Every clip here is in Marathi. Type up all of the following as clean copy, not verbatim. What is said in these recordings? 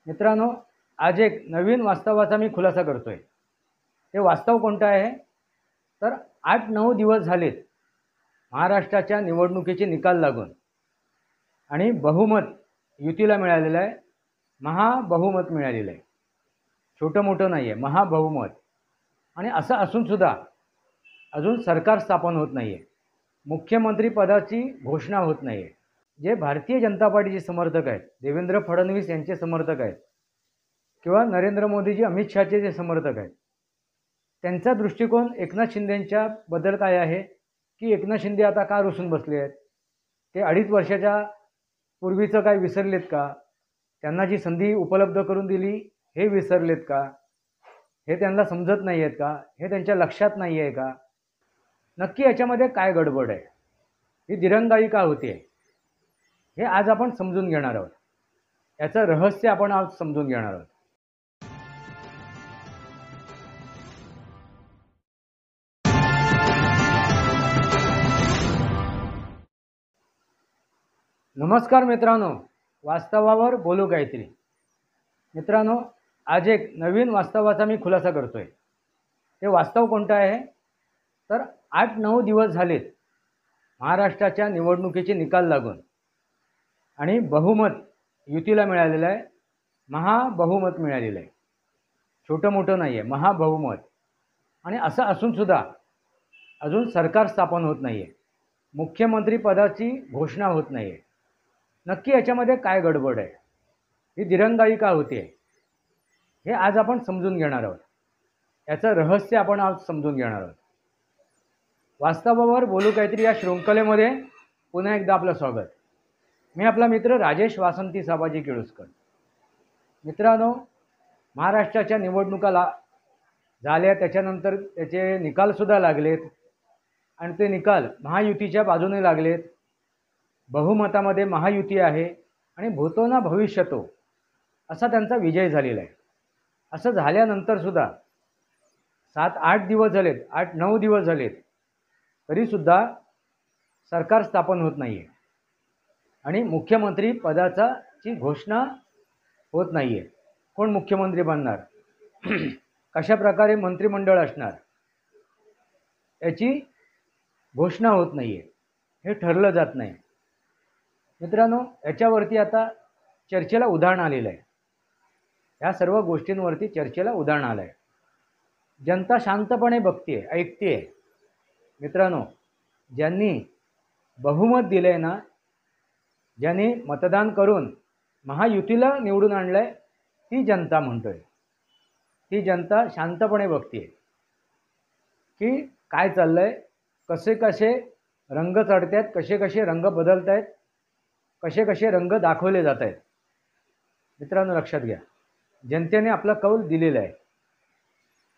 मित्रांनो, आज एक नवीन वास्तवाचा मी खुलासा करतोय। हे वास्तव कोणतं आहे? तर 8-9 दिवस झालेत महाराष्ट्राच्या निवडणुकीचे निकाल लागून आणि बहुमत युतीला मिळालेलं आहे। महाबहुमत मिळालेलं आहे। छोटं मोठं नाही आहे, महाबहुमत। आणि असं असून सुद्धा अजून सरकार स्थापन होत नाही आहे। मुख्यमंत्री पदाची घोषणा होत नाही आहे। जे भारतीय जनता पार्टीचे समर्थक आहेत, देवेंद्र फडणवीस यांचे समर्थक आहेत किंवा नरेंद्र मोदीजी अमित शहाचे जे समर्थक आहेत, त्यांचा दृष्टिकोन एकनाथ शिंदेंच्या बद्दल काय आहे की एकनाथ शिंदे आता का रुसून बसले आहेत? ते 2.5 वर्षाच्या पूर्वीचं काय विसरलेत का? त्यांना जी संधी उपलब्ध करून दिली हे विसरलेत का? हे त्यांना समजत नाही आहेत का? हे त्यांच्या लक्षात नाही आहे का? नक्की याच्यामध्ये काय गडबड आहे? ही दिरंगाई का होते? हे आज आपण समजून घेणार आहोत। याचं रहस्य आपण आज समजून घेणार आहोत। नमस्कार मित्रांनो, वास्तवावर बोलू काहीतरी। मित्रांनो, आज एक नवीन वास्तवाचा मी खुलासा करतोय। हे वास्तव कोणतं आहे? तर 8-9 दिवस झालेत महाराष्ट्राच्या निवडणुकीचे निकाल लागून आणि बहुमत युतीला मिळालेलं आहे। महाबहुमत मिळालेलं आहे। छोटं मोठं नाही आहे, महाबहुमत। आणि असं असून सुद्धा अजून सरकार स्थापन होत नाही आहे। मुख्यमंत्री पदाची घोषणा होत नाही आहे। नक्की याच्यामध्ये काय गडबड आहे? ही दिरंगाई का होते? हे आज आपण समजून घेणार आहोत। याचं रहस्य आपण आज समजून घेणार आहोत। वास्तवावर बोलू काहीतरी या शृंखलेमध्ये पुन्हा एकदा आपलं स्वागत। मी आपला मित्र राजेश वासंती साबाजी केळुसकर। मित्रांनो, महाराष्ट्राच्या निवडणुका झाल्या, त्याच्यानंतर त्याचे निकालसुद्धा लागलेत आणि ते निकाल महायुतीच्या बाजूने लागलेत। बहुमतामध्ये महायुती आहे आणि भूतो ना भविष्यतो असा त्यांचा विजय झालेला आहे। असं झाल्यानंतर सुद्धा 7-8 दिवस झालेत, 8-9 दिवस झालेत, तरीसुद्धा सरकार स्थापन होत नाही आहे आणि मुख्यमंत्री पदाची घोषणा होत नाही आहे। कोण मुख्यमंत्री बनणार? कशा प्रकारे मंत्रिमंडळ असणार? याची घोषणा होत नाही आहे। हे ठरलं जात नाही। मित्रांनो, याच्यावरती आता चर्चेला उधाण आलेलं आहे। ह्या सर्व गोष्टींवरती चर्चेला उधाण आलं आहे। जनता शांतपणे बघते, ऐकते। मित्रांनो, ज्यांनी बहुमत दिलं आहे ना, ज्यांनी मतदान करून महायुतीला निवडून आणलं आहे, ती जनता म्हणतोय। ती जनता शांतपणे बघते की काय चाललं आहे, कसे कसे रंग चढत आहेत, कसे कसे रंग बदलत आहेत, कसे कसे रंग दाखवले जात आहेत। मित्रांनो, लक्षात घ्या, जनतेने आपला कौल दिलेला आहे।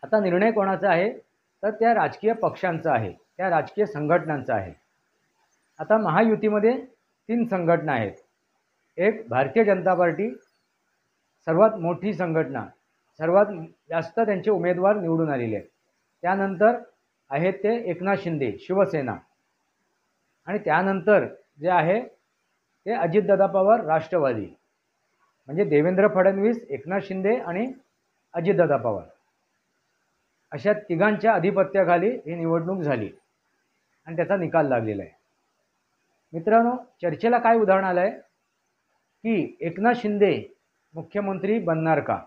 आता निर्णय कोणाचा आहे? तर त्या राजकीय पक्षांचा आहे, त्या राजकीय संघटनांचा आहे। आता महायुतीमध्ये 3 संघटना आहेत। एक भारतीय जनता पार्टी, सर्वात मोठी संघटना, सर्वात जास्त त्यांचे उमेदवार निवडून आलेले आहेत। त्यानंतर आहेत ते एकनाथ शिंदे, शिवसेना। आणि त्यानंतर जे आहे ते अजितदादा पवार, राष्ट्रवादी। म्हणजे देवेंद्र फडणवीस, एकनाथ शिंदे आणि अजितदादा पवार अशा तिघांच्या अधिपत्याखाली ही निवडणूक झाली आणि त्याचा निकाल लागलेला आहे। मित्रांनो, चर्चेला काय उदाहरण आलं आहे की एकनाथ शिंदे मुख्यमंत्री बनणार का?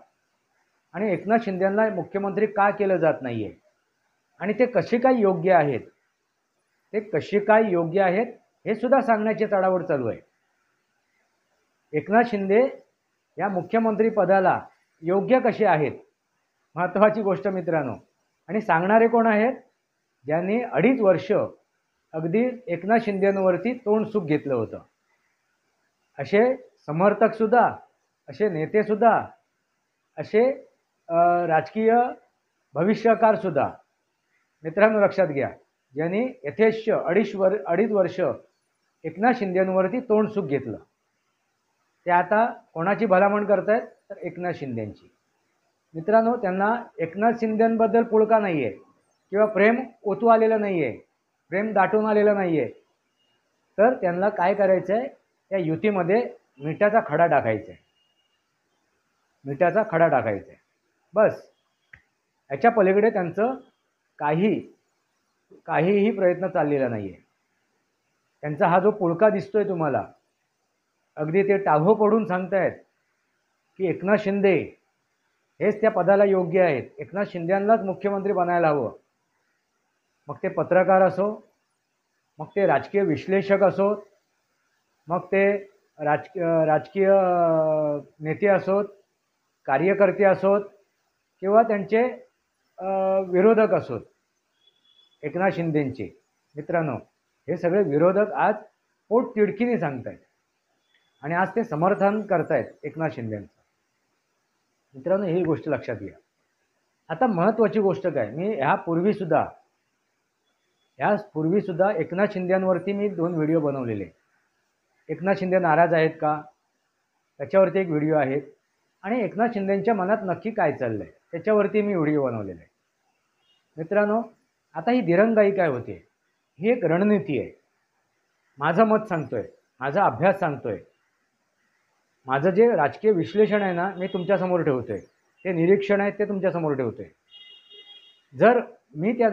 आणि एकनाथ शिंदेंना मुख्यमंत्री का केलं जात नाही आहे? आणि ते कसे काय योग्य आहेत? ते कसे काय योग्य आहेत हे सुद्धा सांगण्याची चढाओढ चालू आहे। एकनाथ शिंदे या मुख्यमंत्री पदाला योग्य कसे आहेत? महत्त्वाची गोष्ट मित्रांनो। आणि सांगणारे कोण आहेत? ज्यांनी 2.5 वर्ष अगदी एकनाथ शिंदेंवरती तोंडसुख घेतलं होतं। असे समर्थकसुद्धा, असे नेतेसुद्धा, असे राजकीय भविष्यकारसुद्धा। मित्रांनो, लक्षात घ्या, ज्यांनी यथेच्छ 2.5 वर्ष एकनाथ शिंदेंवरती तोंडसुख घेतलं, ते आता कोणाची भलामण करतायत? तर एकनाथ शिंदेंची। मित्रांनो, त्यांना एकनाथ शिंदेंबद्दल पुळका नाही आहे किंवा प्रेम ओतू आलेलं नाही आहे, प्रेम दाटून आलेलं नाही आहे। तर त्यांना काय करायचं आहे? या युतीमध्ये मिठाचा खडा टाकायचा आहे। मिठाचा खडा टाकायचा आहे, बस. याच्या पलीकडे त्यांचं काहीही प्रयत्न चाललेला नाही आहे. त्यांचा हा जो पुळका दिसतोय तुम्हाला, अगदी ते टाहो पडून सांगतायत की एकनाथ शिंदे हेच त्या पदाला योग्य आहेत, एकनाथ शिंदेंनाच मुख्यमंत्री बनायला हवं. मग ते पत्रकार असो, मग ते राजकीय विश्लेषक असोत, मग ते राजकीय नेते असोत, कार्यकर्ते असोत, किंवा त्यांचे विरोधक असोत एकनाथ शिंदेंचे. मित्रांनो, हे सगळे विरोधक आज पोट तिडकीने सांगतायत आणि आज ते समर्थन करतायत एकनाथ शिंदेंचं. मित्रांनो, ही गोष्ट लक्षात घ्या. आता महत्त्वाची गोष्ट काय, मी यापूर्वी सुद्धा एकनाथ शिंदेंवरती मी 2 व्हिडिओ बनवलेले. एकनाथ शिंदे नाराज आहेत का, त्याच्यावरती एक व्हिडिओ आहे, आणि एकनाथ शिंदेंच्या मनात नक्की काय चाललं आहे त्याच्यावरती मी व्हिडिओ बनवलेला आहे. मित्रांनो, आता ही दिरंगाई काय होते, ही एक रणनीती आहे. माझं मत सांगतोय, माझा अभ्यास सांगतोय, माझं जे राजकीय विश्लेषण आहे ना, मी तुमच्यासमोर ठेवतोय, ते निरीक्षण आहे ते तुमच्यासमोर ठेवतोय. जर मी त्या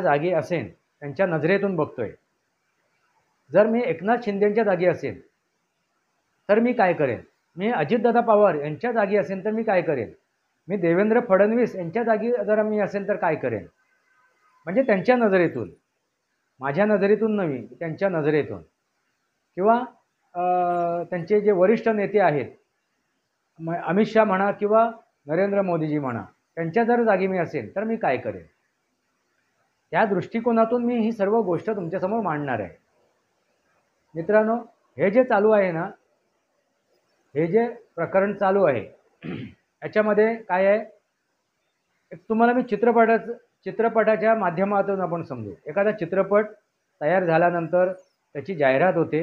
जागी असेन त्यांच्या नजरेतून बघतोय, जर मी एकनाथ शिंदेंच्या जागी असेल तर मी काय करेन, मी अजितदादा पवार यांच्या जागी असेल तर मी काय करेन, मी देवेंद्र फडणवीस यांच्या जागी जर मी असेल तर काय करेन. म्हणजे त्यांच्या नजरेतून, माझ्या नजरेतून नव्हे, त्यांच्या नजरेतून, किंवा त्यांचे जे वरिष्ठ नेते आहेत, अमित शाह म्हणा किंवा नरेंद्र मोदीजी म्हणा, त्यांच्या जर जागी मी असेल तर मी काय करेन. त्या दृष्टिकोनातून मी ही सर्व गोष्ट तुमच्यासमोर मांडणार आहे. मित्रांनो, हे जे चालू आहे ना, हे जे प्रकरण चालू आहे याच्यामध्ये काय आहे, एक तुम्हाला मी चित्रपटाच्या माध्यमातून आपण समजू. एखादा चित्रपट तयार झाल्यानंतर त्याची जाहिरात होते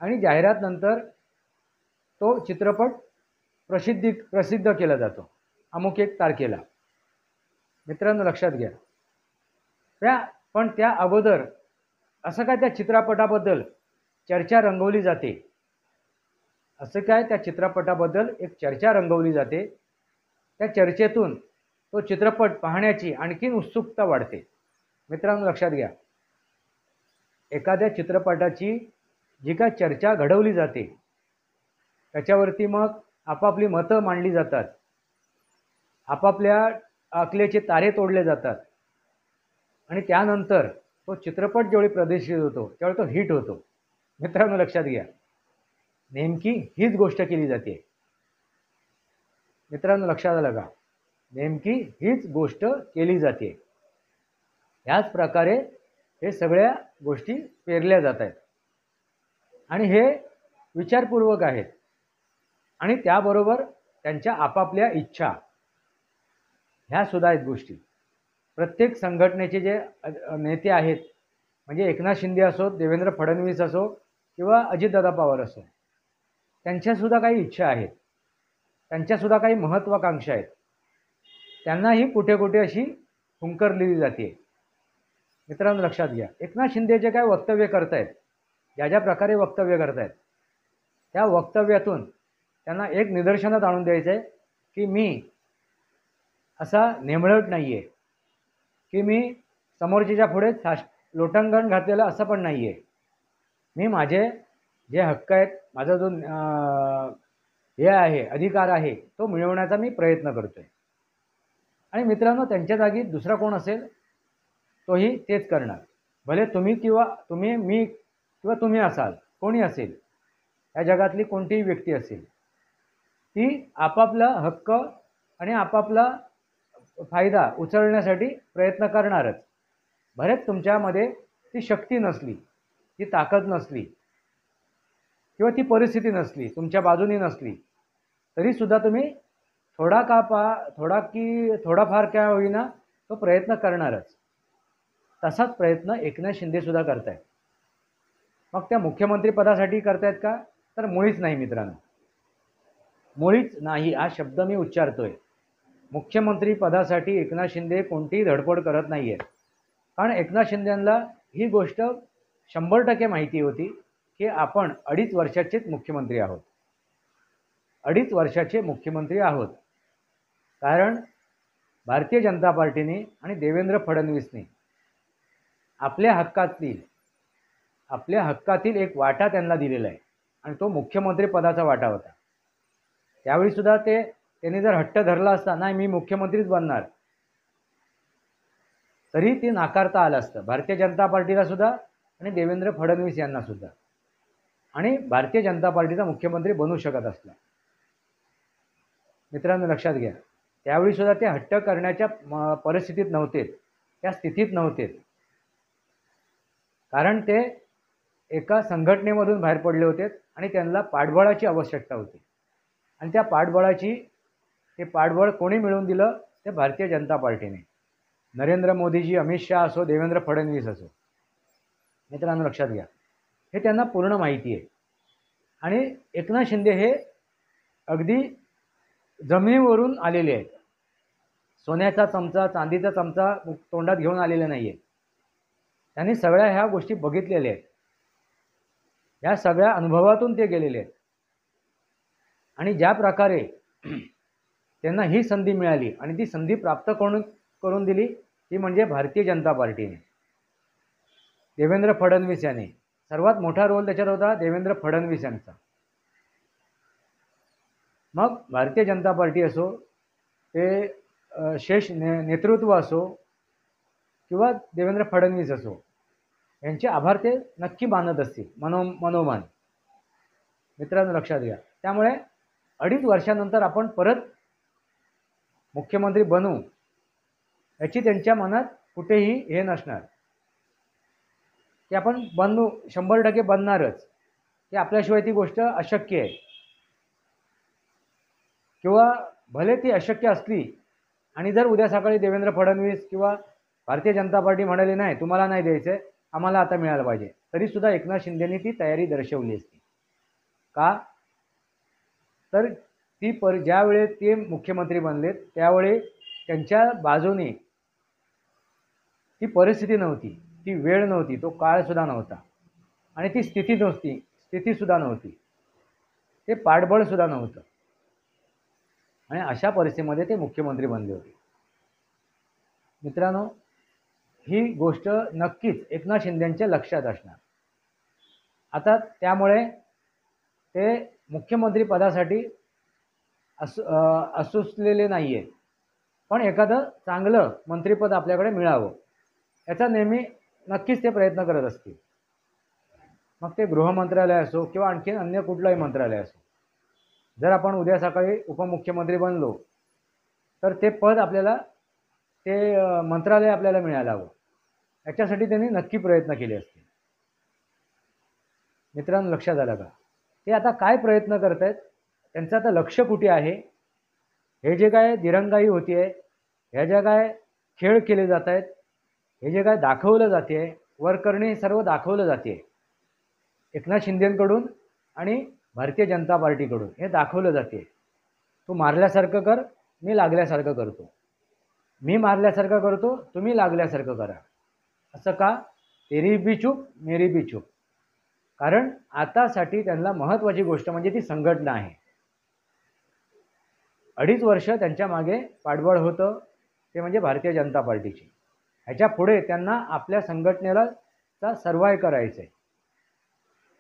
आणि जाहिरात नंतर तो चित्रपट प्रसिद्ध केला जातो अमुक एक तारखेला. मित्रांनो, लक्षात घ्या, पण त्या अगोदर असं काय त्या चित्रपटाबद्दल चर्चा रंगवली जाते, त्या चित्रपटाबद्दल एक चर्चा रंगवली जाते. त्या चर्चेतून तो चित्रपट पाहण्याची आणखीन उत्सुकता वाढते. मित्रांनो, लक्षात घ्या, एखाद्या चित्रपटाची जी काय चर्चा घडवली जाते त्याच्यावरती मग आपापली मतं मांडली जातात, आपापल्या अकलेचे तारे तोडले जातात, आणि त्यानंतर तो चित्रपट ज्यावेळी प्रदर्शित होतो त्यावेळी तो हिट होतो. मित्रांनो, लक्षात घ्या, नेमकी हीच गोष्ट केली जाते. मित्रांनो, लक्षात आलं का, नेमकी हीच गोष्ट केली जाते. ह्याच प्रकारे हे सगळ्या गोष्टी पेरल्या जात आहेत आणि हे विचारपूर्वक आहेत. आणि त्याबरोबर त्यांच्या आपापल्या इच्छा ह्या सुद्धा आहेत गोष्टी. प्रत्येक संघटनेचे जे नेते आहेत, म्हणजे एकनाथ शिंदे असो, देवेंद्र फडणवीस असो किंवा अजितदादा पवार असो, त्यांच्यासुद्धा काही इच्छा आहेत, त्यांच्यासुद्धा काही महत्त्वाकांक्षा आहेत. त्यांनाही कुठे कुठे अशी हुंकरलेली जाते. मित्रांनो, लक्षात घ्या, एकनाथ शिंदे जे काय वक्तव्य करतायत, ज्या प्रकारे वक्तव्य करतायत, त्या वक्तव्यातून त्यांना एक निदर्शनात आणून द्यायचं आहे की मी असा नेमळट नाही आहे, की मी समोरच्याच्या पुढे लोटांगण घातलेलं असं पण नाही आहे. मी माझे जे हक्क आहेत, माझा जो हे आहे, अधिकार आहे, तो मिळवण्याचा मी प्रयत्न करतो आहे. आणि मित्रांनो, त्यांच्या जागी दुसरा कोण असेल तोही तेच करणार. भले तुम्ही मी किंवा तुम्ही असाल, कोणी असेल, या जगातली कोणतीही व्यक्ती असेल, ती आपापला हक्क आणि आपापला फायदा उचलण्यासाठी प्रयत्न करणारच. भले तुमच्यामध्ये ती शक्ती नसली, ती ताकद नसली किंवा ती परिस्थिती नसली, तुमच्या बाजूनी नसली, तरीसुद्धा तुम्ही थोडाफार काय होईना तो प्रयत्न करणारच. तसाच प्रयत्न एकनाथ शिंदेसुद्धा करत आहेत. मग त्या मुख्यमंत्री पदासाठी करतायत का, तर मुळीच नाही. मित्रांनो, मुळीच नाही हा शब्द मी उच्चारतोय. मुख्यमंत्री पदासाठी एकनाथ शिंदे कोणतीही धडपड करत नाही आहेत. कारण एकनाथ शिंदेंना ही गोष्ट 100% माहिती होती की आपण 2.5 वर्षाचेच मुख्यमंत्री आहोत. 2.5 वर्षाचे मुख्यमंत्री आहोत. कारण भारतीय जनता पार्टीने आणि देवेंद्र फडणवीसने आपल्या हक्कातील एक वाटा त्यांना दिलेला आहे आणि तो मुख्यमंत्री पदाचा वाटा होता. त्यावेळी सुद्धा त्यांनी जर हट्ट धरला असता, नाही मी मुख्यमंत्रीच बनणार, तरी ते नाकारता आलं असतं भारतीय जनता पार्टीला सुद्धा आणि देवेंद्र फडणवीस यांना सुद्धा, आणि भारतीय जनता पार्टीचा मुख्यमंत्री बनू शकत असला. मित्रांनो लक्षात घ्या, त्यावेळी सुद्धा ते हट्ट करण्याच्या परिस्थितीत नव्हते, त्या स्थितीत नव्हते. कारण ते एका संघटनेमधून बाहेर पडले होते आणि त्यांना पाठबळाची आवश्यकता होती. आणि त्या पाठबळ कोणी मिळवून दिलं? ते भारतीय जनता पार्टीने. नरेंद्र मोदीजी, अमित शहा असो, देवेंद्र फडणवीस असो. मित्रांनो लक्षात घ्या, हे त्यांना पूर्ण माहिती आहे. आणि एकनाथ शिंदे हे अगदी जमिनीवरून आलेले आहेत. सोन्याचा चमचा, चांदीचा चमचा तोंडात घेऊन आलेले नाही आहेत. त्यांनी सगळ्या ह्या गोष्टी बघितलेल्या आहेत. या सगळ्या अनुभवातून ते गेलेले आहेत. आणि ज्या प्रकारे त्यांना ही संधी मिळाली आणि ती संधी प्राप्त करून दिली ती म्हणजे भारतीय जनता पार्टीने. देवेंद्र फडणवीस यांनी सर्वात मोठा रोल त्याच्यात होता, देवेंद्र फडणवीस यांचा. मग भारतीय जनता पार्टी असो, ते शेष नेतृत्व असो किंवा देवेंद्र फडणवीस असो, यांचे आभार ते नक्की मानत असतील मनोमन. मित्रांनो लक्षात घ्या, त्यामुळे 2.5 वर्षानंतर आपण परत मुख्यमंत्री बनू याची त्यांच्या मनात कुठेही हे नसणार की आपण 100% बनणारच, की आपल्याशिवाय ती गोष्ट अशक्य आहे. किंवा भले ती अशक्य असली आणि जर उद्या सकाळी देवेंद्र फडणवीस किंवा भारतीय जनता पार्टी म्हणाली नाही तुम्हाला नाही द्यायचं, आम्हाला आता मिळालं पाहिजे, तरीसुद्धा एकनाथ शिंदेनी ती तयारी दर्शवली असती. का? तर ज्यावेळी ते मुख्यमंत्री बनले त्यावेळी त्यांच्या बाजूने ती परिस्थिती नव्हती, ती वेळ नव्हती, तो काळसुद्धा नव्हता आणि ती स्थितीसुद्धा नव्हती, ते पाठबळसुद्धा नव्हतं. आणि अशा परिस्थितीमध्ये ते मुख्यमंत्री बनले होते. मित्रांनो, ही गोष्ट नक्कीच एकनाथ शिंदेंच्या लक्षात असणार. आता त्यामुळे ते मुख्यमंत्री पदासाठी असुसलेले नाही आहेत, पण एखादं चांगलं मंत्रिपद आपल्याकडे मिळावं याचा नेहमी नक्कीच ते प्रयत्न करत असतील. मग ते गृहमंत्रालय असो किंवा आणखीन अन्य कुठलंही मंत्रालय असो. जर आपण उद्या सकाळी उपमुख्यमंत्री बनलो तर ते पद आपल्याला, ते मंत्रालय आपल्याला मिळायला हवं, याच्यासाठी त्यांनी नक्की प्रयत्न केले असतील. मित्रांनो लक्षात आलं का? ते आता काय प्रयत्न करत आहेत, त्यांचं आता लक्ष कुठे आहे? हे जे काय दिरंगाई होती आहे, ह्या ज्या काय खेळ केले जात आहेत, हे जे काय दाखवलं जाते आहे, वरकरणी सर्व दाखवलं जाते एकनाथ शिंदेंकडून आणि भारतीय जनता पार्टीकडून, हे दाखवलं जाते. तू मारल्यासारखं कर, मी लागल्यासारखं करतो, मी मारल्यासारखं करतो, तुम्ही लागल्यासारखं करा. असं का? तेरी भी चूप मेरी भी चूप. कारण आतासाठी त्यांना महत्त्वाची गोष्ट म्हणजे ती संघटना आहे. 2.5 वर्ष त्यांच्या मागे पाठबळ होतं, ते म्हणजे भारतीय जनता पार्टीची. ह्याच्या पुढे त्यांना आपल्या संघटनेला सर्वाय करायचं आहे.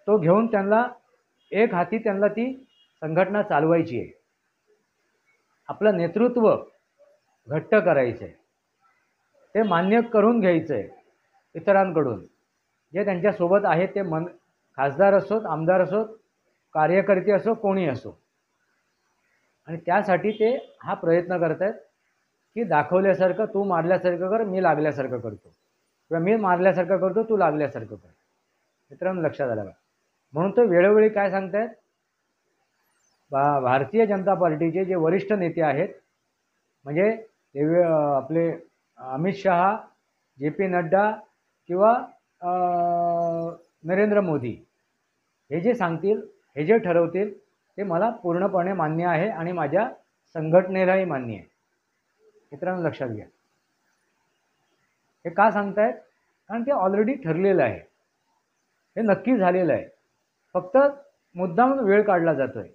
तो घेऊन त्यांना एक हाती त्यांना ती संघटना चालवायची आहे. आपलं नेतृत्व घट्ट करायचं आहे, ते मान्य करून घ्यायचं आहे इतरांकडून. जे त्यांच्यासोबत आहेत ते खासदार असोत, आमदार असोत, कार्यकर्ते असो, कोणी असो. आणि त्यासाठी ते हा प्रयत्न करत आहेत की दाखवल्यासारखं, तू मारल्यासारखं कर, मी लागल्यासारखं करतो, किंवा मी मारल्यासारखं करतो, तू लागल्यासारखं कर. मित्रांनो लक्षात आलं का? म्हणून तो वेळोवेळी काय सांगतायत, भारतीय जनता पार्टीचे जे वरिष्ठ नेते आहेत, म्हणजे आपले अमित शहा, JP नड्डा किंवा नरेंद्र मोदी, हे जे सांगतील, हे जे ठरवतील, ते मला पूर्णपणे मान्य आहे आणि माझ्या संघटनेलाही मान्य आहे. मित्रांनो लक्षात घ्या, हे का सांगतायत? कारण ते ऑलरेडी ठरलेलं आहे, हे नक्की झालेलं आहे. फक्त मुद्दाम वेळ काढला जातोय.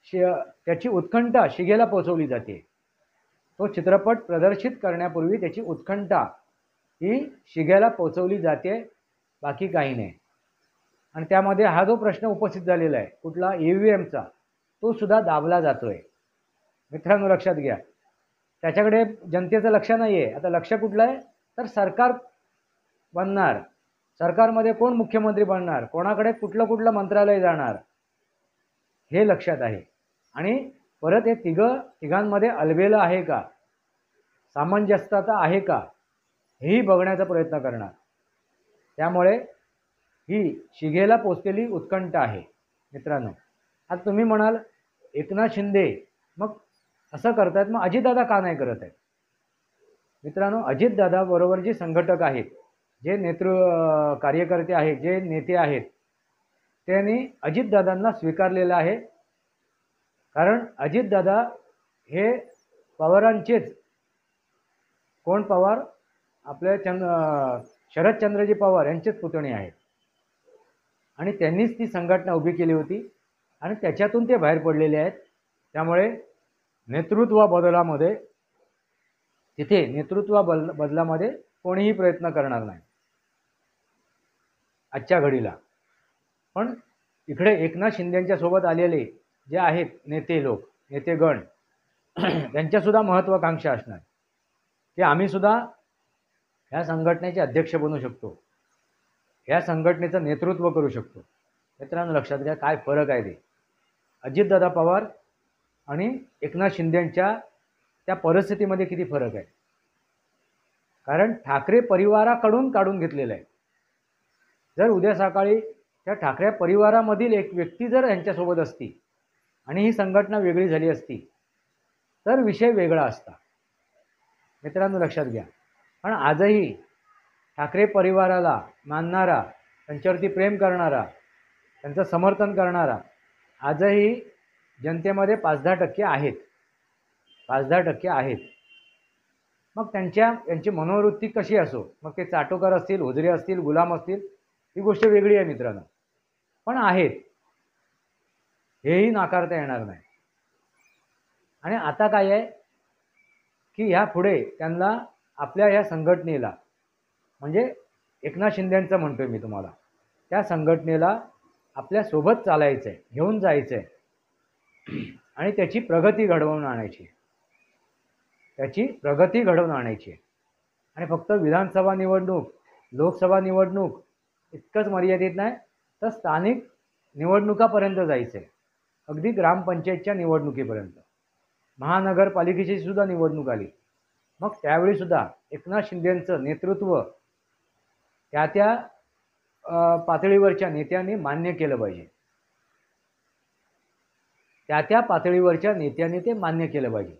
त्याची उत्कंठा शिगेला पोहोचवली जाते. तो चित्रपट प्रदर्शित करण्यापूर्वी त्याची उत्कंठा ही शिगेला पोहोचवली जाते, बाकी काही नाही. आणि त्यामध्ये हा जो प्रश्न उपस्थित झालेला आहे कुठला EVMचा, तो सुद्धा दाबला जातोय. मित्रांनो लक्षात घ्या, त्याच्याकडे जनतेचं लक्ष नाही आहे. आता लक्ष कुठलं आहे तर सरकार बनणार, सरकारमध्ये कोण मुख्यमंत्री बनणार, कोणाकडे कुठलं कुठलं मंत्रालय जाणार, हे लक्षात आहे. आणि परत हे तिघांमध्ये अलबेला आहे का, सामंजस्यता आहे का, हेही बघण्याचा प्रयत्न करणार. त्यामुळे ही शिगेला पोचलेली उत्कंठा आहे. मित्रांनो, आता तुम्ही म्हणाल एकनाथ शिंदे मग असं करतायत, मग अजितदादा का नाही करत आहेत? मित्रांनो, अजितदादा बरोबर जे संघटक आहेत, जे कार्यकर्ते आहेत, जे नेते आहेत, त्यांनी अजितदादांना स्वीकारलेलं आहे. कारण अजितदादा हे पवारांचेच, कोण पवार, आपले शरदचंद्रजी पवार यांचेच पुतणे आहेत. आणि त्यांनीच ती संघटना उभी केली होती आणि त्याच्यातून ते बाहेर पडलेले आहेत. त्यामुळे नेतृत्व बदलामध्ये, तिथे नेतृत्व बदलामध्ये कोणीही प्रयत्न करणार नाही आजच्या घडीला. पण इकडे एकनाथ शिंदेंच्या सोबत आलेले जे आहेत नेतेगण, त्यांच्यासुद्धा महत्त्वाकांक्षा असणार की आम्हीसुद्धा ह्या संघटनेचे अध्यक्ष बनू शकतो, ह्या संघटनेचं नेतृत्व करू शकतो. मित्रांनो लक्षात घ्या, काय फरक आहे ते अजितदादा पवार आणि एकनाथ शिंदेंच्या त्या परिस्थितीमध्ये किती फरक आहे. कारण ठाकरे परिवाराकडून काढून घेतलेलं आहे. जर उद्या सकाळी त्या ठाकरे परिवारामधील एक व्यक्ती जर यांच्यासोबत असती आणि ही संघटना वेगळी झाली असती तर विषय वेगळा असता. मित्रांनो लक्षात घ्या, पण आजही ठाकरे परिवाराला मानणारा, त्यांच्यावरती प्रेम करणारा, त्यांचं समर्थन करणारा आजही जनतेमध्ये 5-10% आहेत, 5-10% आहेत. मग त्यांची मनोवृत्ती कशी असो, मग ते चाटोकर असतील, हुजरे असतील, गुलाम असतील, ही गोष्ट वेगळी आहे मित्रांनो, पण आहेत, हेही नाकारता येणार नाही. आणि आता काय आहे की ह्या पुढे त्यांना आपल्या ह्या संघटनेला, म्हणजे एकनाथ शिंदेंचं म्हणतोय मी तुम्हाला, त्या संघटनेला आपल्यासोबत चालायचं आहे, घेऊन जायचं आहे आणि त्याची प्रगती घडवून आणायची, आणि फक्त विधानसभा निवडणूक, लोकसभा निवडणूक इतकंच मर्यादित नाही तर स्थानिक निवडणुकापर्यंत जायचं आहे, अगदी ग्रामपंचायतच्या निवडणुकीपर्यंत. महानगरपालिकेची सुद्धा निवडणूक आली, मग त्यावेळीसुद्धा एकनाथ शिंदेंचं नेतृत्व त्या पातळीवरच्या नेत्यांनी मान्य केलं पाहिजे, त्या पातळीवरच्या नेत्यांनी ते मान्य केलं पाहिजे.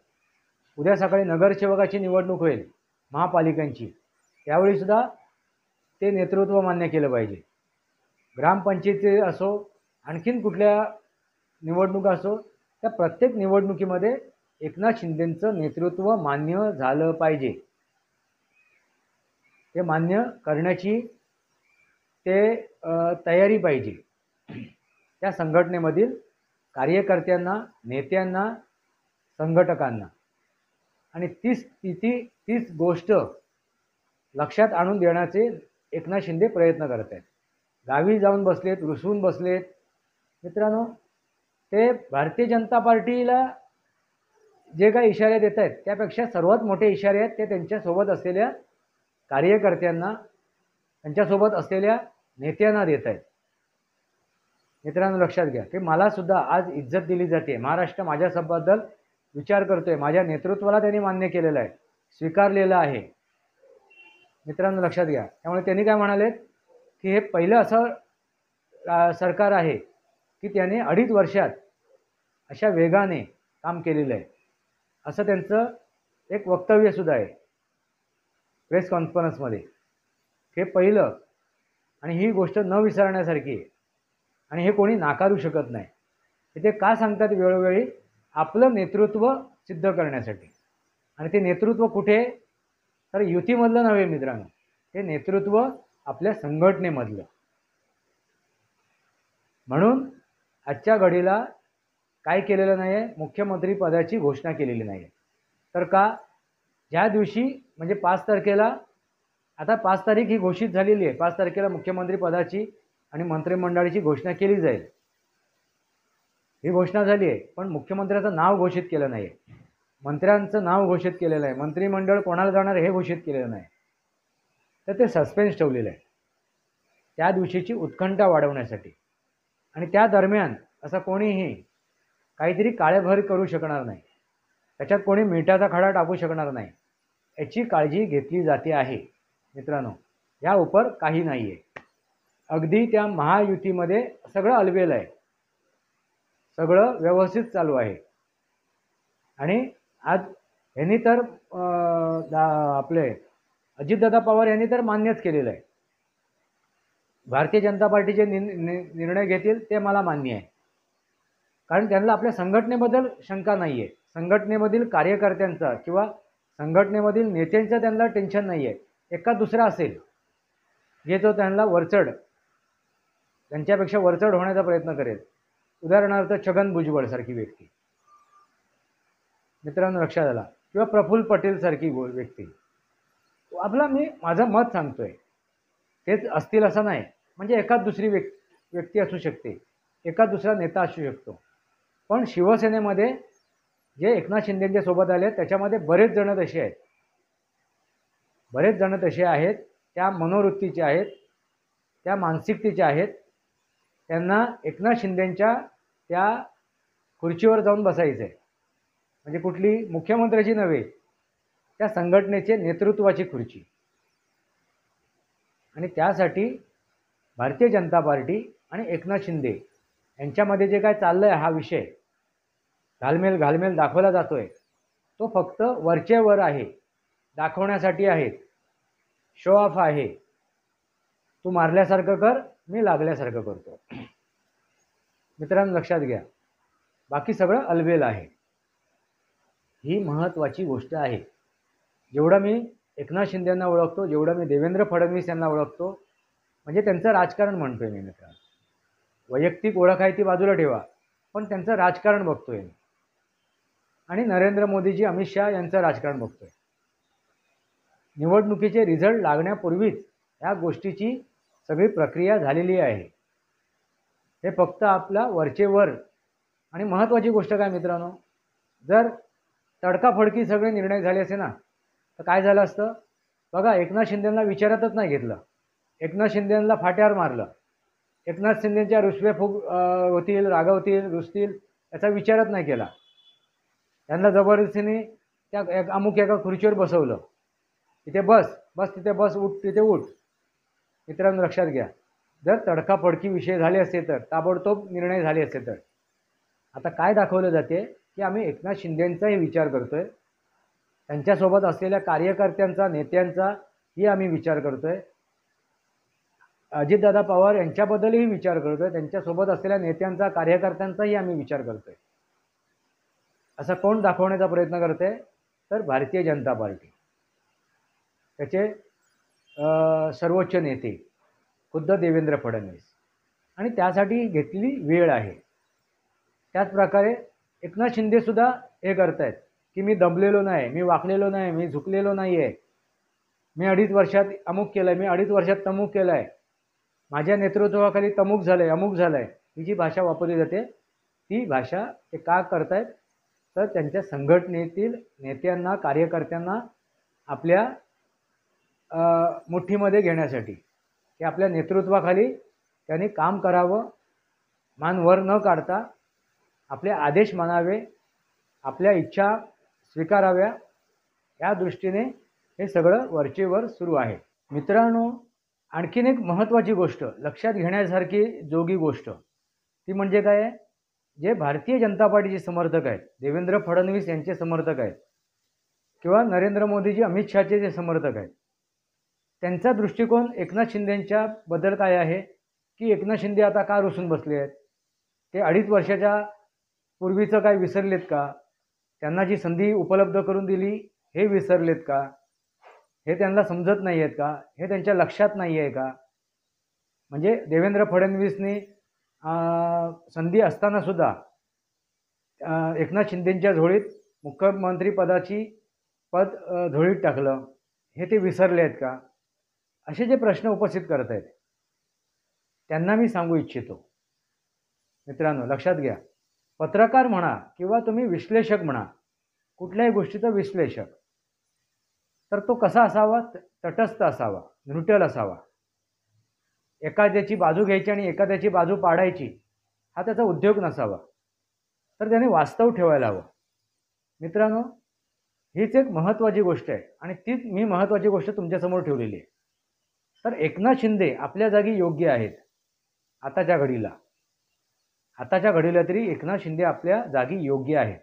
उद्या सकाळी नगरसेवकाची निवडणूक होईल महापालिकांची, त्यावेळीसुद्धा ते नेतृत्व मान्य केलं पाहिजे. ग्रामपंचायती असो, आणखीन कुठल्या निवडणुका असो, त्या प्रत्येक निवडणुकीमध्ये एकनाथ शिंदेंचं नेतृत्व मान्य झालं पाहिजे. ते मान्य करण्याची तयारी पाहिजे त्या संघटनेमधील कार्यकर्त्यांना, नेत्यांना, संघटकांना. आणि तीच गोष्ट लक्षात आणून देण्याचे एकनाथ शिंदे प्रयत्न करत आहेत. गावी जाऊन बसलेत, रुसून बसलेत. मित्रांनो, ते भारतीय जनता पार्टीला जे काही इशारे देत आहेत त्यापेक्षा सर्वात मोठे इशारे आहेत ते त्यांच्यासोबत असलेल्या कार्यकर्त्यांना, त्यांच्यासोबत असलेल्या नेत्यांना देत आहेत. मित्रांनो लक्षात घ्या की मला सुद्धा आज इज्जत दिली जाते, महाराष्ट्र माझ्याबद्दल विचार करतोय, माझ्या नेतृत्वाला त्यांनी मान्य केलेलं आहे, स्वीकारलेलं आहे. मित्रांनो लक्षात घ्या, त्यामुळे त्यांनी काय म्हणालेत की हे पहिलं असं सरकार आहे की त्याने 2.5 वर्षात अशा वेगाने काम केलेलं आहे, असं त्यांचं एक वक्तव्यसुद्धा आहे प्रेस कॉन्फरन्समध्ये. हे पहिलं, आणि ही गोष्ट न विसरण्यासारखी आहे आणि हे कोणी नाकारू शकत नाही. ते का सांगतात वेळोवेळी? आपलं नेतृत्व सिद्ध करण्यासाठी. आणि ते नेतृत्व कुठे तर युतीमधलं नव्हे मित्रांनो, हे नेतृत्व आपल्या संघटनेमधलं. म्हणून आजच्या घडीला काय केलेलं नाही आहे, मुख्यमंत्री पदाची घोषणा केलेली नाही आहे. तर का, ज्या दिवशी म्हणजे 5 तारखेला, आता 5 तारीख ही घोषित झालेली आहे, 5 तारखेला मुख्यमंत्री पदाची आणि मंत्रिमंडळाची घोषणा केली जाईल, ही घोषणा झाली आहे. पण मुख्यमंत्र्याचं नाव घोषित केलं नाही आहे, मंत्र्यांचं नाव घोषित केलेलं आहे, मंत्रिमंडळ कोणाला जाणार हे घोषित केलेलं नाही. तर ते सस्पेन्स ठेवलेलं आहे त्या दिवशीची उत्कंठा वाढवण्यासाठी. आणि त्या दरम्यान असं कोणीही काहीतरी काळेभर करू शकणार नाही, त्याच्यात कोणी मिठाचा खडा टाकू शकणार नाही, याची काळजी घेतली जाते आहे. मित्रांनो, या उपर काही नाही आहे. अगदी त्या महायुतीमध्ये सगळं अलबेल आहे, सगळं व्यवस्थित चालू आहे. आणि आज यांनी तर आपले अजितदादा पवार यांनी तर मान्यच केलेलं आहे, भारतीय जनता पार्टीचे निर्णय घेतील ते मला मान्य आहे. कारण त्यांना आपल्या संघटनेबद्दल शंका नाही आहे, संघटनेमधील कार्यकर्त्यांचा किंवा संघटनेमधील नेत्यांचं त्यांना टेन्शन नाही आहे. एका दुसरा असेल जे तो त्यांना वरचढ, त्यांच्यापेक्षा वरचढ होण्याचा प्रयत्न करेल. उदाहरणार्थ छगन भुजबळ सारखी व्यक्ती, मित्रांनो लक्षात आला, किंवा प्रफुल्ल पटेल सारखी व्यक्ती. आपला मी माझं मत सांगतोय, तेच असतील असं नाही, म्हणजे एखाद दुसरी व्यक्ती असू शकते, एखाद दुसरा नेता असू शकतो. पण शिवसेनेमध्ये जे एकनाथ शिंदेच्या सोबत आले त्याच्यामध्ये बरेच जण तसे आहेत, बरेच जण तसे आहेत, त्या मनोवृत्तीचे आहेत, त्या मानसिकतेचे आहेत. त्यांना एकनाथ शिंदेच्या त्या खुर्चीवर जाऊन बसायचं आहे, म्हणजे कुठली मुख्यमंत्र्याची नव्हे, त्या संघटनेचे नेतृत्वाची खुर्ची. आणि त्यासाठी भारतीय जनता पार्टी आणि एकनाथ शिंदे यांच्यामध्ये जे काय चाललं आहे, हा विषय घालमेल दाखवला जातो आहे, तो फक्त वरचेवर आहे, दाखवण्यासाठी आहे, शो ऑफ आहे. तू मारल्यासारखं कर, मी लागल्यासारखं करतो. मित्रांनो लक्षात घ्या, बाकी सगळं अलबेल आहे. ही महत्त्वाची गोष्ट आहे. जेवढं मी एकनाथ शिंदेंना ओळखतो, जेवढं मी देवेंद्र फडणवीस यांना ओळखतो, म्हणजे त्यांचं राजकारण म्हणतोय मी मित्रांनो, वैयक्तिक ओळख आहे ती बाजूला ठेवा, पण त्यांचं राजकारण बघतोय मी. आणि नरेंद्र मोदीजी, अमित शहा यांचं राजकारण बघतोय. निवडणुकीचे रिझल्ट लागण्यापूर्वीच ह्या गोष्टीची सगळी प्रक्रिया झालेली आहे. हे फक्त आपला वरचेवर. आणि महत्त्वाची गोष्ट काय मित्रांनो, जर तडकाफडकी सगळे निर्णय झाले असे ना, तर काय झालं असतं बघा, एकनाथ शिंदेंना विचारतच नाही घेतलं, एकनाथ शिंदेंना फाट्यावर मारलं, एकनाथ शिंदेंच्या रुसवे होतील, रागवतील, रुसतील याचा विचारच नाही केला. त्यांना जबरदस्तीने त्या अमुक एका खुर्चीवर बसवलं, तिथे बस, तिथे बस, उठ तिथे उठ. मित्रांनो लक्षात घ्या, जर तडकाफडकी विषय झाले असते तर, ताबडतोब निर्णय झाले असते तर, आता काय दाखवलं जाते की आम्ही एकनाथ शिंदेंचाही विचार करतोय, त्यांच्यासोबत असलेल्या कार्यकर्त्यांचा, नेत्यांचाही आम्ही विचार करतोय, अजितदादा पवार यांच्याबद्दलही विचार करतोय, त्यांच्यासोबत असलेल्या नेत्यांचा, कार्यकर्त्यांचाही आम्ही विचार करतोय. असं कोण दाखवण्याचा प्रयत्न करते, तर भारतीय जनता पार्टी, त्याचे सर्वोच्च नेते खुद्द देवेंद्र फडणवीस. आणि त्यासाठी घेतलेली वेळ आहे. त्याचप्रकारे एकनाथ शिंदेसुद्धा हे करत आहेत की मी दमलेलो नाही, मी वाकलेलो नाही, मी झुकलेलो नाही आहे, मी 2.5 वर्षात अमुक केलं आहे, मी 2.5 वर्षात तमुक केलं आहे, माझ्या नेतृत्वाखाली तमुक झालं आहे, अमुक झालं आहे, ही जी भाषा वापरली जाते, ती भाषा ते का करत आहेत, तर त्यांच्या संघटनेतील नेत्यांना, कार्यकर्त्यांना आपल्या मुठ्ठीमध्ये घेण्यासाठी, की आपल्या नेतृत्वाखाली त्यांनी काम करावं, मान वर न काढता आपले आदेश मानावे, आपल्या इच्छा स्वीकाराव्या, या दृष्टीने हे सगळं वरचेवर सुरू आहे. मित्रांनो, आणखीन एक महत्त्वाची गोष्ट लक्षात घेण्यासारखी जोगी गोष्ट ती म्हणजे काय आहे, जे भारतीय जनता पार्टीचे समर्थक आहेत, देवेंद्र फडणवीस यांचे समर्थक आहेत, किंवा नरेंद्र मोदीजी, अमित शहाचे जे समर्थक आहेत, त्यांचा दृष्टिकोन एकनाथ शिंदेंच्या बद्दल काय आहे, की एकनाथ शिंदे आता का रुसून बसले आहेत, ते 2.5 वर्षाच्या पूर्वीचं काय विसरलेत का, त्यांना जी संधी उपलब्ध करून दिली हे विसरलेत का, हे त्यांना समजत नाही आहेत का, हे त्यांच्या लक्षात नाही आहे का. म्हणजे देवेंद्र फडणवीसनी संधी असतानासुद्धा एकनाथ शिंदेंच्या झोळीत मुख्यमंत्री पदाची पद झोळीत टाकलं, हे ते विसरले आहेत का? असे जे प्रश्न उपस्थित करत आहेत त्यांना मी सांगू इच्छितो, मित्रांनो लक्षात घ्या, पत्रकार म्हणा किंवा तुम्ही विश्लेषक म्हणा, कुठल्याही गोष्टीचा विश्लेषक, तर तो कसा असावा? तटस्थ असावा, न्यूट्रल असावा. एखाद्याची बाजू घ्यायची आणि एखाद्याची बाजू पाडायची हा त्याचा उद्योग नसावा. तर त्याने वास्तव ठेवायला हवं. मित्रांनो, हीच एक महत्त्वाची गोष्ट आहे आणि तीच मी महत्त्वाची गोष्ट तुमच्यासमोर ठेवलेली आहे. तर एकनाथ शिंदे आपल्या जागी योग्य आहेत. आताच्या घडीला तरी एकनाथ शिंदे आपल्या जागी योग्य आहेत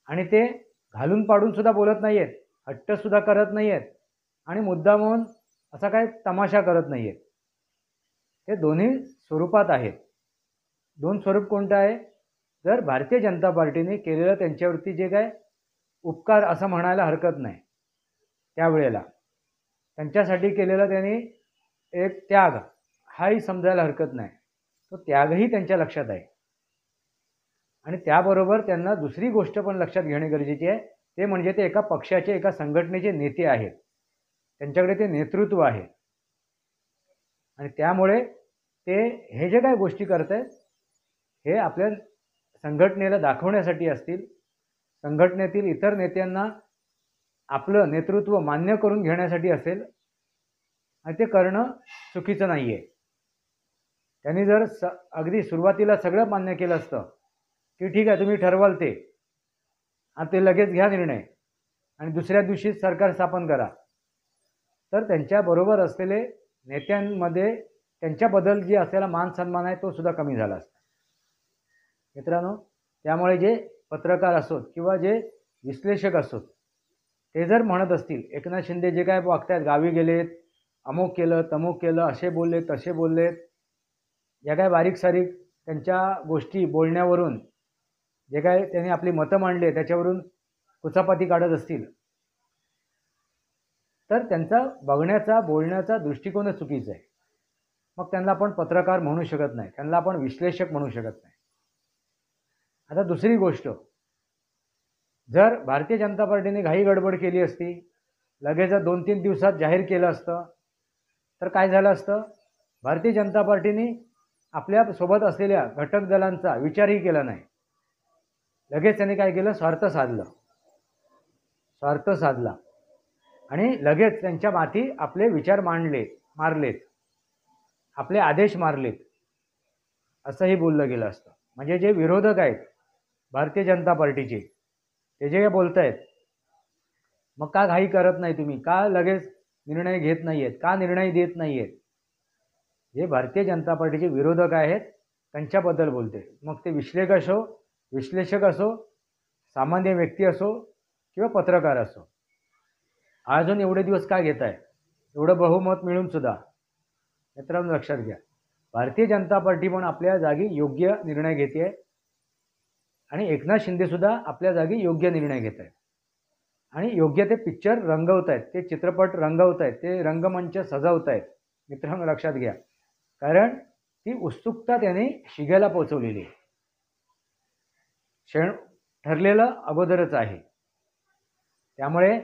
आणि ते घालून पाडून सुद्धा बोलत नाही आहेत, हट्ट सुद्धा करत नाही आहेत आणि मुद्दामून असा काय तमाशा करत नाही आहेत. ते दोन्ही स्वरूपात आहेत. दोन स्वरूप कोणतं आहे? जर भारतीय जनता पार्टीने केलेलं त्यांच्यावरती जे काय उपकार असं म्हणायला हरकत नाही, त्यावेळेला त्यांच्यासाठी केलेला त्यांनी एक त्याग हाही समजायला हरकत नाही. तो त्यागही त्यांच्या लक्षात आहे आणि त्याबरोबर त्यांना दुसरी गोष्ट पण लक्षात घेणे गरजेचे आहे, ते म्हणजे ते एका पक्षाचे, एका संघटनेचे नेते आहेत. त्यांच्याकडे ते नेतृत्व आहे आणि त्यामुळे ते हे जे काही गोष्टी करत आहेत हे आपल्या संघटनेला दाखवण्यासाठी असतील, संघटनेतील इतर नेत्यांना आपलं नेतृत्व मान्य करून घेण्यासाठी असेल आणि ते करणं चुकीचं नाही आहे. त्यांनी जर अगदी सुरुवातीला सगळं मान्य केलं असतं की ठीक आहे तुम्ही ठरवाल ते आणि ते लगेच घ्या निर्णय आणि दुसऱ्या दिवशीच सरकार स्थापन करा, तर त्यांच्याबरोबर असलेले नेत्यांमध्ये त्यांच्याबद्दल जे असलेला मान सन्मान आहे तो सुद्धा कमी झाला असता. मित्रांनो, त्यामुळे जे पत्रकार असोत किंवा जे विश्लेषक असोत ते जर म्हणत असतील एकनाथ शिंदे जे काय वागतायत, गावी गेलेत, अमुक केलं तमुक केलं, असे बोलले तसे बोललेत, या काय बारीक सारीक त्यांच्या गोष्टी बोलण्यावरून जे काय त्यांनी आपली मतं मांडले त्याच्यावरून कुचापाती काढत असतील, तर त्यांचा बघण्याचा बोलण्याचा दृष्टिकोनच चुकीचा आहे. मग त्यांना आपण पत्रकार म्हणू शकत नाही, त्यांना आपण विश्लेषक म्हणू शकत नाही. आता दुसरी गोष्ट, जर भारतीय जनता पार्टीने घाई गडबड केली असती, लगेच 2-3 दिवसात जाहीर केलं असतं, तर काय झालं असतं? भारतीय जनता पार्टीने आपल्या सोबत असलेल्या घटक दलांचा विचारही केला नाही. लगेच त्यांनी काय केलं? स्वार्थ साधला आणि लगेच त्यांच्या माथी आपले विचार मारलेत, आपले आदेश मारलेत, असंही बोललं गेलं असतं. म्हणजे जे विरोधक आहेत भारतीय जनता पार्टीचे, ते जे बोलत आहेत, मग का घाई करत नाही तुम्ही? का लगेच निर्णय घेत नाही आहेत? का निर्णय देत नाही आहेत? जे भारतीय जनता पार्टीचे विरोधक आहेत त्यांच्याबद्दल बोलते. मग ते विश्लेषक असो, सामान्य व्यक्ती असो किंवा पत्रकार असो. अजून एवढे दिवस काय घेत आहे? एवढं बहुमत मिळून सुद्धा. मित्रांनो लक्षात घ्या, भारतीय जनता पार्टी पण आपल्या जागी योग्य निर्णय घेते आणि एकनाथ शिंदे सुद्धा आपल्या जागी योग्य निर्णय घेत आहेत आणि योग्य ते पिक्चर रंगवत आहेत, ते चित्रपट रंगवत आहेत, ते रंगमंच सजवत आहेत. मित्रांनो लक्षात घ्या, कारण ती उत्सुकता त्याने शिगेला पोचवलेली आहे. क्षण ठरलेलं अगोदरच आहे. त्यामुळे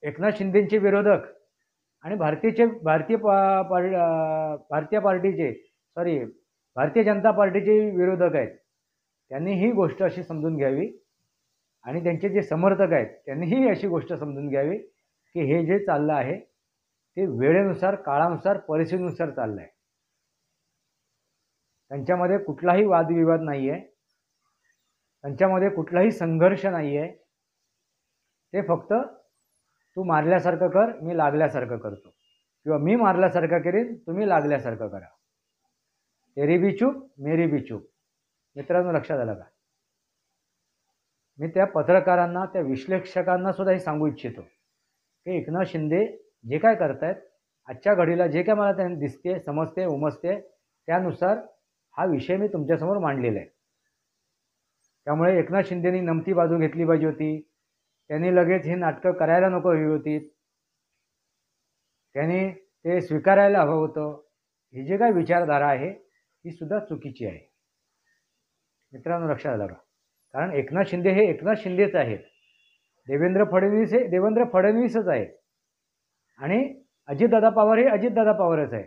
एकनाथ शिंदेचे विरोधक आणि भारतीय जनता पार्टीचे विरोधक आहेत, त्यांनी ही गोष्ट अशी समजून घ्यावी आणि त्यांचे जे समर्थक आहेत त्यांनीही अशी गोष्ट समजून घ्यावी की हे जे चाललं आहे ते वेळेनुसार, काळानुसार, परिस्थितीनुसार चाललं आहे. त्यांच्यामध्ये कुठलाही वादविवाद नाही आहे, त्यांच्यामध्ये कुठलाही संघर्ष नाही आहे. ते फक्त तू मारल्यासारखं कर, मी लागल्यासारखं करतो, किंवा मी मारल्यासारखं करेन, तुम्ही लागल्यासारखं करा. तेरी भी चूप मेरी भी चूप. मित्रांनो लक्षात आलं का? मी त्या पत्रकारांना, त्या विश्लेषकांना सुद्धा हे सांगू इच्छितो की एकनाथ शिंदे जे काय करतायत, आजच्या घडीला जे काय मला त्यांनी दिसते, समजते, उमजते, त्यानुसार हा विषय मी तुमच्यासमोर मांडलेला आहे. त्यामुळे एकनाथ शिंदेनी नमती बाजू घेतली पाहिजे होती, त्यांनी लगेच ही नाटकं करायला नको हवी होती, त्यांनी ते स्वीकारायला हवं होतं. ही जी काय विचारधारा आहे ही सुद्धा चुकीची आहे. मित्रांनो लक्षात आलं का? कारण एकनाथ शिंदे हे एकनाथ शिंदेच आहेत, देवेंद्र फडणवीस हे देवेंद्र फडणवीसच आहे आणि अजितदादा पवार हे अजितदादा पवारच आहे.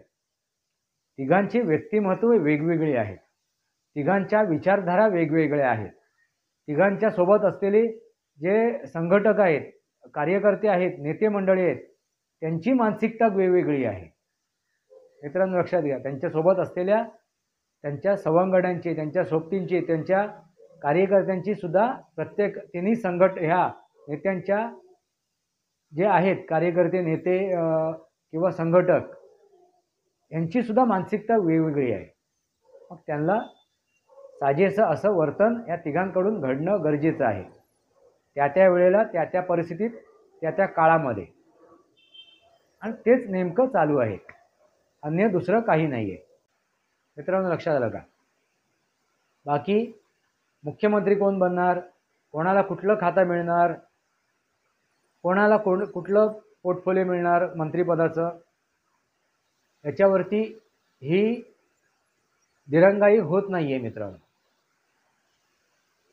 तिघांची व्यक्तिमत्व वेगवेगळी आहेत, तिघांच्या विचारधारा वेगवेगळ्या आहेत, तिघांच्या सोबत असलेले जे संघटक आहेत, कार्यकर्ते आहेत, नेते मंडळी आहेत, त्यांची मानसिकता वेगवेगळी आहे. मित्रांनो लक्षात घ्या, त्यांच्यासोबत असलेल्या त्यांच्या सवंगड्यांची, त्यांच्या सोबतींची, त्यांच्या कार्यकर्त्यांची सुद्धा प्रत्येक तिन्ही ह्या नेत्यांच्या जे आहेत कार्यकर्ते, नेते किंवा संघटक, यांची सुद्धा मानसिकता वेगवेगळी आहे. मग त्यांना साजेसं असं वर्तन या तिघांकडून घडणं गरजेचं आहे, त्या त्या वेळेला, त्या त्या परिस्थितीत, त्या त्या काळामध्ये. आणि तेच नेमकं चालू आहे, अन्य दुसरं काही नाही आहे. मित्रांनो लक्षात आलं का? बाकी मुख्यमंत्री कोण बनणार, कोणाला कुठलं खातं मिळणार, कोणाला कुठलं पोर्टफोलिओ मिळणार मंत्रिपदाचं, याच्यावरती ही दिरंगाई होत नाही आहे. मित्रांनो,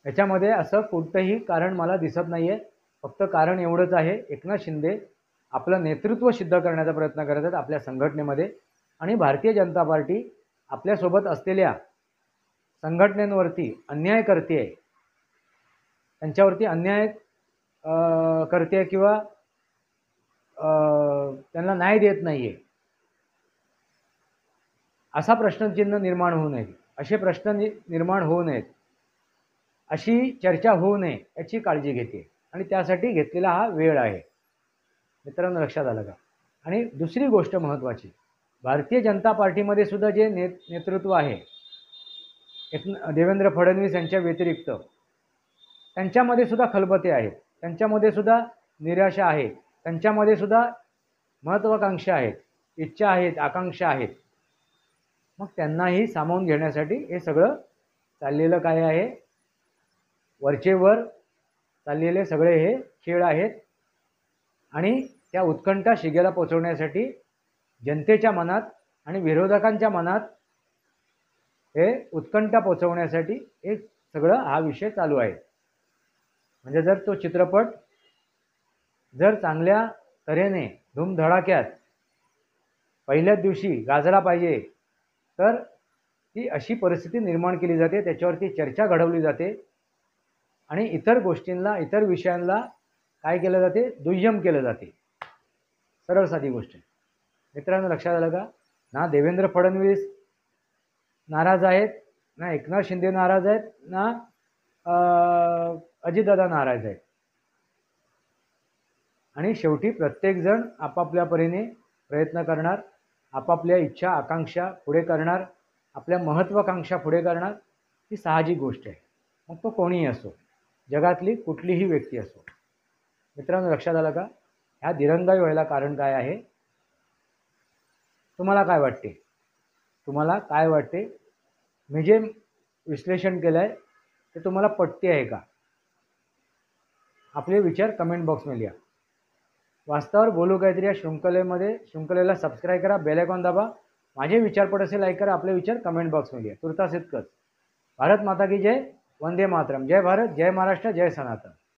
याच्यामध्ये असं कोणतंही कारण मला दिसत नाही आहे. फक्त कारण एवढंच आहे, एकनाथ शिंदे आपलं नेतृत्व सिद्ध करण्याचा प्रयत्न करत आहेत आपल्या संघटनेमध्ये, आणि भारतीय जनता पार्टी आपल्यासोबत असलेल्या संघटनेवरती अन्याय करते आहे, त्यांच्यावरती अन्याय करते किंवा त्यांना न्याय देत नाही आहे, असा प्रश्नचिन्ह निर्माण होऊ नये, असे प्रश्न निर्माण होऊ नयेत, अशी चर्चा होऊ नये याची काळजी घेते आणि त्यासाठी घेतलेला हा वेळ आहे. मित्रांनो लक्षात आलं का? आणि दुसरी गोष्ट महत्त्वाची, भारतीय जनता पार्टीमध्ये सुद्धा जे नेतृत्व आहे देवेंद्र फडणवीस यांच्या व्यतिरिक्त, त्यांच्यामध्ये सुद्धा खलबते आहेत, त्यांच्यामध्ये सुद्धा निराशा आहे, त्यांच्यामध्ये सुद्धा महत्त्वाकांक्षा आहेत, इच्छा आहेत, आकांक्षा आहेत. मग त्यांनाही सामावून घेण्यासाठी हे सगळं चाललेलं काय आहे, वरचेवर चाललेले सगळे हे खेळ आहेत. आणि त्या उत्कंठा शिगेला पोचवण्यासाठी जनतेच्या मनात आणि विरोधकांच्या मनात हे उत्कंठा पोचवण्यासाठी हे सगळं हा विषय चालू आहे. म्हणजे जर तो चित्रपट जर चांगल्या तऱ्हेने धूमधडाक्यात पहिल्याच दिवशी गाजला पाहिजे, तर ती अशी परिस्थिती निर्माण केली जाते, त्याच्यावरती चर्चा घडवली जाते आणि इतर गोष्टींना, इतर विषयांना काय केलं जाते, दुय्यम केलं जाते. सरळ साधी गोष्ट आहे. मित्रांनो लक्षात आलं का? ना देवेंद्र फडणवीस नाराज आहेत, ना एकनाथ शिंदे नाराज आहेत, ना अजितदादा नाराज आहेत. आणि शेवटी प्रत्येकजण आपापल्या परीने प्रयत्न करणार, आपापल्या इच्छा आकांक्षा पुढे करणार, आपल्या महत्त्वाकांक्षा पुढे करणार. ही साहजिक गोष्ट आहे, मग तो कोणीही असो, जगातली कुठलीही व्यक्ती असो. मित्रांनो लक्षात आलं का? ह्या दिरंगाई व्हायला कारण काय आहे? तुम्हाला काय वाटते? तुम्हाला काय वाटते? मी जे विश्लेषण केलं आहे ते तुम्हाला पटते आहे का? आपले विचार कमेंट बॉक्समध्ये लिहा. वास्तवावर बोलू काहीतरी या शृंखलेला सबस्क्राईब करा, बेल आयकॉन दाबा. माझे विचार पट असे लाईक करा, आपले विचार कमेंट बॉक्समध्ये लिहा. तुर्तास इतकंच. भारत माता की जय, वंदे मातरम. जय भारत, जय महाराष्ट्र, जय सनातन.